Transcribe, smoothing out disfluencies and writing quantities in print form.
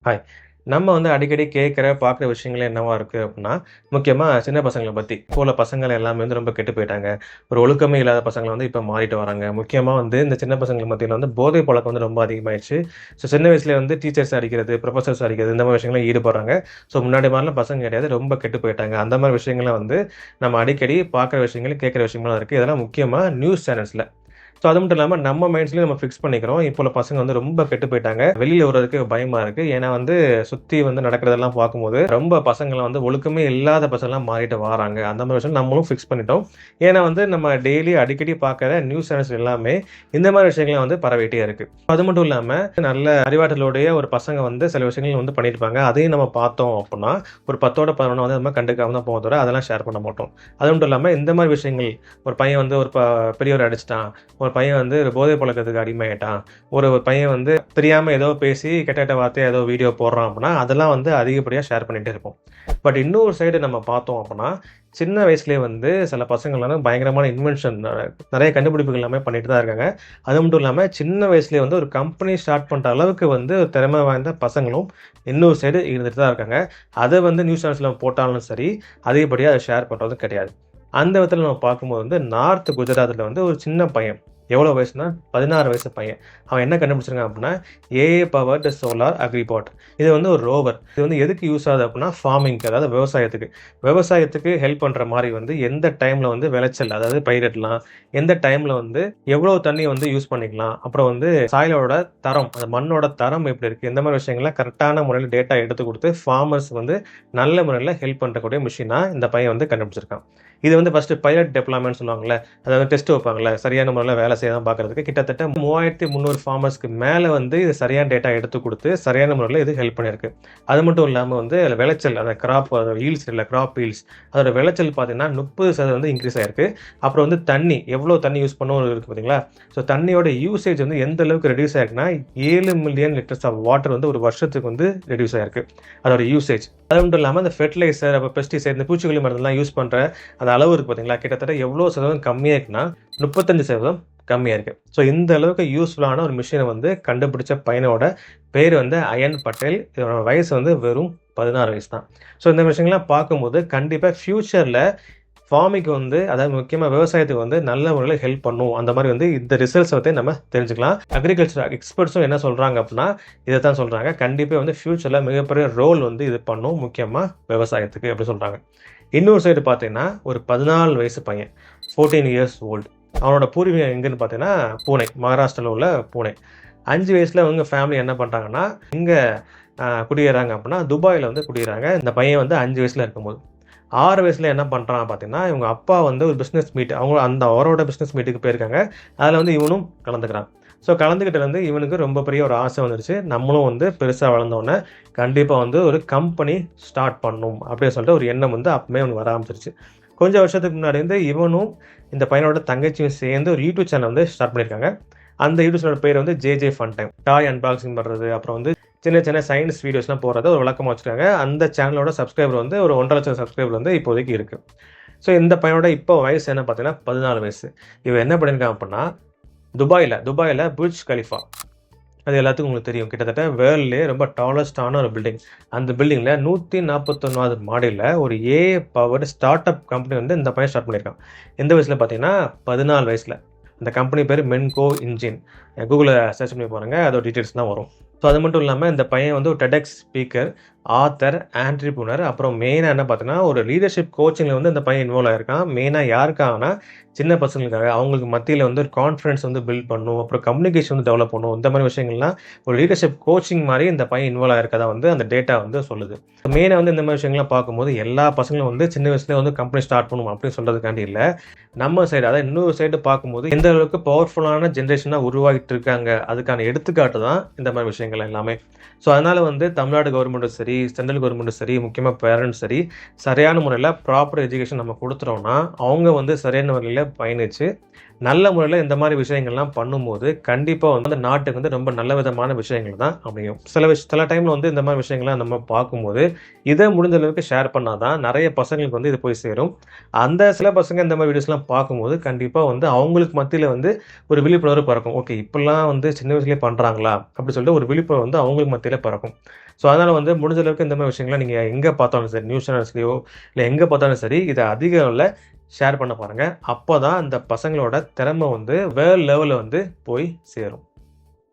Hi. நம்ம வந்து அடிக்கடி கேட்கிற, பார்க்குற விஷயங்கள் என்னவா இருக்கு அப்டின்னா, முக்கியமா சின்ன பசங்கள பத்தி. இப்போ உள்ள பசங்கள் எல்லாமே வந்து ரொம்ப கெட்டு போயிட்டாங்க. ஒரு ஒழுக்கமே இல்லாத பசங்கள வந்து இப்ப மாறிட்டு வராங்க. முக்கியமா வந்து இந்த சின்ன பசங்கள் மத்தியில வந்து போதை பழக்கம் வந்து ரொம்ப அதிகமாயிருச்சு. சின்ன வயசுலயே வந்து டீச்சர்ஸ் அடிக்கிறது, புரொஃபசர்ஸ் அடிக்கிறது இந்த மாரி விஷயங்கள்ல ஈடுபடுறாங்க. முன்னாடி மாரிலாம் பசங்க கிடையாது. ரொம்ப கெட்டு போயிட்டாங்க. அந்த மாரி விஷயங்கள வந்து நம்ம அடிக்கடி பார்க்குற விஷயங்கள், கேட்கிற விஷயங்களா இருக்கு. இதெல்லாம் முக்கியமா நியூஸ் சேனல்ஸ்ல. அது மட்டும் இல்லாம நம்ம மைண்ட்ஸ்லயும் நம்ம ஃபிக்ஸ் பண்ணிக்கிறோம். இப்போ உள்ள பசங்க வந்து ரொம்ப கெட்டு போயிட்டாங்க. வெளியில விடுறதுக்கு பயமா இருக்கு. ஏன்னா வந்து சுத்தி வந்து நடக்கிறதெல்லாம் பார்க்கும்போது, ரொம்ப பசங்கலாம் வந்து ஒழுக்கமே இல்லாத பசங்கலாம் மாறிட்டு வாராங்க. அந்த மாரி விஷயம் நம்மளும் ஃபிக்ஸ் பண்ணிட்டோம். ஏன்னா வந்து நம்ம டெய்லி அடிக்கடி பார்க்குற நியூஸ் சேனல்ஸ் எல்லாமே இந்த மாரி விஷயங்கள வந்து பரவிட்டே இருக்கு. அது மட்டும் இல்லாம நல்ல அறிவாற்றலுடைய ஒரு பசங்க வந்து சில விஷயங்கள் வந்து பண்ணியிருப்பாங்க. அதையும் நம்ம பார்த்தோம் அப்புட்ன்னா, ஒரு 10ஓட 11 வந்து நம்ம கண்டுக்காம தான் போவோம் தவிர, அதெல்லாம் ஷேர் பண்ண மாட்டோம். அது மட்டும் இல்லாம இந்த மாரி விஷயங்கள் ஒரு பையன் வந்து ஒரு பெரியவர அடிச்சுட்டான். ஒரு பையன் வந்து போதை பழக்கத்துக்கு அடிமையாயிட்டான். ஒரு ஒரு பையன் வந்து தெரியாம ஏதோ பேசி கெட்ட கெட்ட வார்த்தையா ஏதோ வீடியோ போடுறான் அப்டின்னா, அதெல்லாம் வந்து அதிகப்படியா ஷேர் பண்ணிட்டே இருப்போம். பட் இன்னொரு சைடு நம்ம பார்த்தோம் அப்டின்னா, சின்ன வயசுலயே வந்து சில பசங்கள்லாம் பயங்கரமான இன்வென்ஷன் நெறைய கண்டுபிடிப்புகள் எல்லாமே பண்ணிட்டு தான் இருக்காங்க. அது மட்டும் இல்லாம சின்ன வயசுலயே வந்து ஒரு கம்பெனி ஸ்டார்ட் பண்ற அளவுக்கு வந்து ஒரு திறமை வாய்ந்த பசங்களும் இன்னொரு சைடு இருந்துட்டு தான் இருக்காங்க. அத வந்து நியூஸ் சேனல்ஸ்ல போட்டாலும் சரி, அதிகப்படியா அத ஷேர் பண்றதும் கிடையாது. அந்த விதத்துல நம்ம பார்க்கும்போது வந்து நார்த் குஜராத்ல வந்து ஒரு சின்ன பையன். எவ்வளோ வயசுனா 16 வயசு பையன். அவன் என்ன கண்டுபிடிச்சிருக்கான் அப்டின்னா, ஏஐ பவர்டு சோலார் அக்ரிபாட். இது வந்து ஒரு ரோவர். இது வந்து எதுக்கு யூஸ் ஆகுது அப்டின்னா, ஃபார்மிங்க்கு அதாவது விவசாயத்துக்கு. விவசாயத்துக்கு ஹெல்ப் பண்ற மாரி வந்து எந்த டைம்ல வந்து விளைச்சல் அதாவது பயிரிடலாம், எந்த டைம்ல வந்து எவ்வளோ தண்ணி வந்து யூஸ் பண்ணிக்கலாம். அப்புறம் வந்து சாயிலோட தரம், அந்த மண்ணோட தரம் எப்படி இருக்கு? இந்த மாரி விஷயங்கள்லாம் கரெக்ட்டான முறையில டேட்டா எடுத்து குடுத்து, ஃபார்மர்ஸ் வந்து நல்ல முறையில ஹெல்ப் பண்றக்கூடிய மிஷினா இந்த பையன் வந்து கண்டுபிடிச்சிருக்கான். இது வந்து ஃபர்ஸ்ட்டு பைலட் டெப்ளாய்மென்ட் சொல்லுவாங்கல்ல. அதாவது டெஸ்ட் வைப்பாங்கல்ல. சரியான முறையில வேலை செய்யுதான்னு பார்க்கறதுக்கு கிட்டத்தட்ட 3300 ஃபார்மர்ஸ்க்கு மேல வந்து இது சரியான டேட்டா எடுத்து குடுத்து, சரியான முறையில இது ஹெல்ப் பண்ணியிருக்கு. அது மட்டும் இல்லாம வந்து அதுல விளைச்சல் அந்த கிராப் ஈல்ட்ஸ் இல்ல கிராப் ஈல்ட்ஸ் அதோட விளைச்சல் பார்த்தீங்கன்னா 30% வந்து இன்கிரீஸ் ஆயிருக்கு. அப்புறம் வந்து தண்ணி, எவ்வளோ தண்ணி யூஸ் பண்ணோம் இருக்கு பார்த்தீங்களா? தண்ணியோட யூசேஜ் வந்து எந்த அளவுக்கு ரெடியூஸ் ஆயிருக்குன்னா, 7 மில்லியன் லிட்டர்ஸ் ஆஃப் வாட்டர் வந்து ஒரு வருஷத்துக்கு வந்து ரெடியூஸ் ஆயிருக்கு. அதோட யூசேஜ். அது மட்டும் இல்லாம அந்த ஃபெர்டிலைசர், அப்புறம் பெஸ்டிசைட் இந்த பூச்சிக்கொல்லி மருந்தெல்லாம் யூஸ் பண்ற அந்த அளவு இருக்கு பார்த்தீங்களா? கிட்டத்தட்ட எவ்வளோ சதவீதம் கம்மியா இருக்குன்னா, 35% கம்மியா இருக்கு. இந்த அளவுக்கு யூஸ்ஃபுல்லான ஒரு மிஷின வந்து கண்டுபிடிச்ச பையனோட பேரு வந்து அயன் பட்டேல். இவனோட வயசு வந்து வெறும் 16 வயசு தான். இந்த விஷயங்கள்லாம் பார்க்கும்போது கண்டிப்பா ஃபியூச்சர்ல ஃபார்மிங்க்கு வந்து அதாவது முக்கியமா விவசாயத்துக்கு வந்து நல்ல முறையில ஹெல்ப் பண்ணும். அந்த மாரி வந்து இந்த ரிசல்ட்ஸ பத்தி நம்ம தெரிஞ்சுக்கலாம். அக்ரிகல்ச்சர் எக்ஸ்பர்ட்ஸும் என்ன சொல்றாங்க அப்டின்னா, இத தான் சொல்றாங்க. கண்டிப்பா வந்து ஃபியூச்சர்ல மிகப்பெரிய ரோல் வந்து இது பண்ணும். முக்கியமா விவசாயத்துக்கு அப்டி சொல்றாங்க. இன்னொரு சைடு பார்த்தீங்கன்னா, ஒரு 14 வயசு பையன். 14 இயர்ஸ் ஓல்ட். அவனோட பூர்வீகம் எங்கன்னு பார்த்தீங்கன்னா, பூனே. மகாராஷ்டிரால உள்ள பூனே. 5 வயசுல இவங்க ஃபேமிலி என்ன பண்றாங்கன்னா, எங்க குடியேறாங்க அப்டின்னா, துபாய்ல வந்து குடியேறாங்க. இந்த பையன் வந்து 5 வயசுல இருக்கும்போது. 6 வயசுல என்ன பண்றான் பார்த்தீங்கன்னா, இவங்க அப்பா வந்து ஒரு பிசினஸ் மீட் அவரோட பிசினஸ் மீட்டுக்கு போயிருக்காங்க. அதுல வந்து இவனும் கலந்துக்கிறான். கலந்துக்கிட்டதுலருந்து இவனுக்கு ரொம்ப பெரிய ஒரு ஆசை வந்துருச்சு. நம்மளும் வந்து பெருசா வளர்ந்தோனே, கண்டிப்பா வந்து ஒரு கம்பெனி ஸ்டார்ட் பண்ணணும் அப்படின்னு சொல்லிட்டு ஒரு எண்ணம் வந்து அப்பவே அவனுக்கு வர ஆரம்பிச்சுருச்சு. கொஞ்சம் வருஷத்துக்கு முன்னாடி வந்து இவனும், இந்த பையனோட தங்கச்சியும் சேர்ந்து ஒரு யூடியூப் சேனல் வந்து ஸ்டார்ட் பண்ணியிருக்காங்க. அந்த யூடியூப் சேனல் பேர் வந்து ஜேஜே ஃபன் டைம். டாய் அன்பாக்சிங் பண்றது, அப்புறம் வந்து சின்ன சின்ன சயன்ஸ் வீடியோஸ்லாம் போடுறத ஒரு வழக்கமா வச்சிருக்காங்க. அந்த சேனலோட சப்ஸ்கிரைபர் வந்து ஒரு 1,50,000 சப்ஸ்கிரைபர் வந்து இப்போதைக்கு இருக்கு. இந்த பையனோட இப்போ வயசு என்ன பார்த்தீங்கன்னா, 14 வயசு. இவன் என்ன பண்ணியிருக்கான் அப்புட்ன்னா, துபாய்ல புர்ஜ் கலிஃபா. அது எல்லாத்துக்கும் உங்களுக்கு தெரியும். கிட்டத்தட்ட வேர்ல்ட்லயே ரொம்ப டாலஸ்ட்டான ஒரு பில்டிங். அந்த பில்டிங்ல 141வது மாடியில ஒரு AI powered start up company வந்து இந்த பையன் ஸ்டார்ட் பண்ணியிருக்கான். எந்த வயசுல பார்த்தீங்கன்னா, 14 வயசுல. அந்த கம்பெனி பேரு மென்கோ இன்ஜின். கூகுள்ல சர்ச் பண்ணி பாருங்க. அதோட டீட்டெயில்ஸ்லாம் வரும். அது மட்டும் இல்லாம இந்த பையன் வந்து ஒரு டெடெக்ஸ் ஸ்பீக்கர், ஆத்தர், ஆன்ட்ரிப்ரனர் அப்புறம் மெயினா என்ன பார்த்தீங்கன்னா, ஒரு லீடர்ஷிப் கோச்சிங்ல வந்து இந்த பையன் இன்வால்வ் ஆயிருக்கான். மெயினா யாருக்காகன்னா, சின்ன பசங்களுக்காக. அவங்களுக்கு மத்தியில வந்து ஒரு கான்ஃபிடன்ஸ் வந்து பில்ட் பண்ணணும். அப்புறம் கம்யூனிகேஷன் வந்து டெவலப் பண்ணணும். இந்த மாரி விஷயங்கள்லாம் ஒரு லீடர்ஷிப் கோச்சிங் மாரி இந்த பையன் இன்வால்வ் ஆயிருக்கதா வந்து அந்த டேட்டா வந்து சொல்லுது. மெயினா வந்து இந்த மாரி விஷயங்கள்லாம் பார்க்கும்போது, எல்லா பசங்களும் வந்து சின்ன வயசுலயே வந்து கம்பெனி ஸ்டார்ட் பண்ணணும் அப்படின்னு சொல்றதுக்காண்டி இல்ல. நம்ம சைடு அதாவது இன்னொரு சைடு பார்க்கும்போது, எந்த அளவுக்கு பவர்ஃபுல்லான ஜெனரேஷனா உருவாகிட்டு இருக்காங்க. அதுக்கான எடுத்துக்காட்டு தான் இந்த மாரி விஷயங்கள் எல்லாமே. அதனால வந்து தமிழ்நாடு கவர்மெண்ட்டும் சரி, சென்ட்ரல் கவர்மெண்ட்டும் சரி, முக்கியமா பேரண்ட்ஸ் சரி, சரியான முறையில ப்ராப்பர் எஜுகேஷன் நம்ம குடுத்துட்டோம்னா, அவங்க வந்து சரியான முறையில பயணிச்சு, நல்ல முறையில இந்த மாரி விஷயங்கள்லாம் பண்ணும்போது, கண்டிப்பா வந்து அந்த நாட்டுக்கு வந்து ரொம்ப நல்ல விதமான விஷயங்கள் தான் அமையும். சில டைம்ல வந்து இந்த மாரி விஷயங்கள்லாம் நம்ம பார்க்கும்போது, இத முடிஞ்ச அளவுக்கு ஷேர் பண்ணா தான் நெறைய பசங்களுக்கு வந்து இது போய் சேரும். அந்த சில பசங்க இந்த மாரி வீடியோஸ்லாம் பார்க்கும்போது, கண்டிப்பா வந்து அவங்களுக்கு மத்தியில வந்து ஒரு விழிப்புணர்வு பிறக்கும். ஓகே, இப்படிலாம் வந்து சின்ன வயசுலயே பண்றாங்களா? அப்படி சொல்லிட்டு ஒரு விழிப்புணர்வு வந்து அவங்களுக்கு மத்தியில பிறக்கும். ஸோ, அதனால வந்து முடிஞ்ச அளவுக்கு இந்த மாரி விஷயங்கள நீங்க எங்க பார்த்தாலும் சரி, நியூஸ் சேனல்ஸ்லயோ, இல்ல எங்க பார்த்தாலும் சரி, இத அதிக அளவுல ஷேர் பண்ண பாருங்க. அப்பதான் அந்த பசங்களோட திறமை வந்து வேர்ல்ட் லெவல்ல வந்து போய் சேரும்.